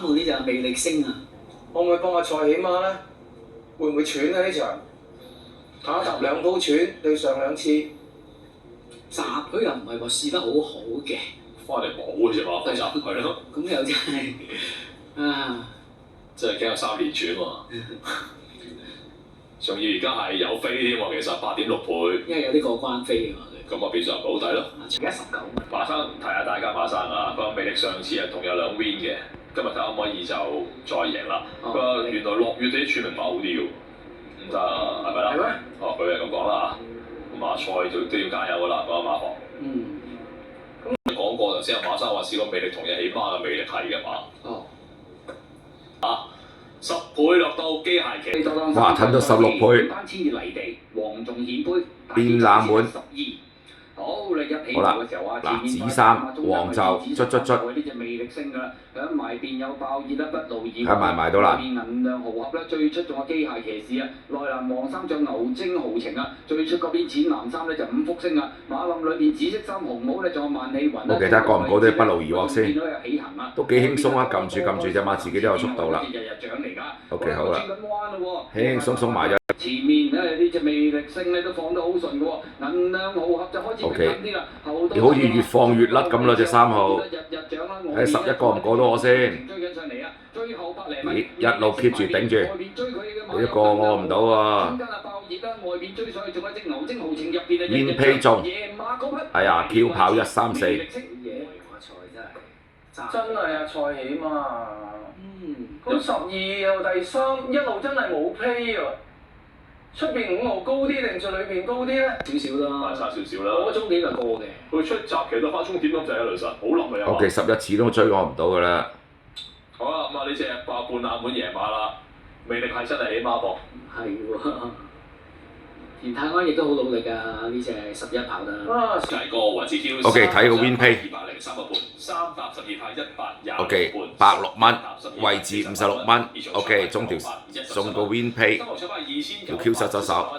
號呢隻魅力星啊！可唔可以幫阿蔡起碼咧？會唔會喘啊呢場？打一揼2鋪喘，對上2次。集佢又唔係話試得好好嘅，翻嚟冇嘅啫嘛，複雜係咯。咁又真係啊！真係驚有3連轉喎。仲要而家係有飛添喎，其實8.6倍。因為有啲過關飛嘅嘛。咁啊變相保底咯。而家19蚊。馬生提下大家馬生啊，個魅力上次係同有2 win 嘅，今日睇可唔可以就再贏啦。佢話原來6月啲串名馬好啲嘅喎，咁就係咪啦？係咩？哦，佢係咁講啦嚇。咁馬賽都要加油㗎啦，嗰個馬房。咁講過頭先，阿馬生話試過魅力同日起碼嘅魅力係嘅嘛。10倍落到機械騎。哇！褪到16倍。班千二泥地，黃仲顯杯，變冷門。好，你一起好啦，嘅時候啊，嗱，紫衫黃袖捽。呢隻魅力星㗎啦，響埋邊有爆熱啦，不勞而獲。埋到啦。邊銀亮豪俠咧，最出仲有機械騎士啊，內欄黃衫着牛精豪情啊，最出嗰邊淺藍衫咧就5福星啊，馬冧裏邊紫色衫紅帽咧仲有萬里雲。我記得過唔過到不勞而獲先，起行啊，都幾輕鬆啊！撳住隻馬自己都有速度啦。日日獎嚟㗎。OK 好啦，輕輕鬆鬆埋咗。前面咧呢隻魅力星咧都放得好順嘅喎，銀亮豪俠就開始平穩啲啦。你好似越放越甩咁啦，隻3號。睇11個唔過到我先。咦，一路 keep 住頂住，你一個我唔到喎。面皮中，哎呀，跳跑134。真係啊，蔡起碼。咁12又第3，一路真係冇飛喎。出邊5號高啲定最裏邊高啲咧？少少啦，大晒少少啦。我終點就過嘅。佢出閘騎到翻終點咁就係雷神，好冧啊！OK，11次都追我唔到㗎啦。好啦，咁啊呢隻爆半冷門贏馬啦，魅力係真係起碼噃。係喎，田泰安亦都好努力㗎，呢隻11跑得。第個位置挑。OK，睇個 win pay。203個半，3搭12派120。OK，106蚊，位置56蚊。OK，中條送個 win pay，條 Q 失咗手。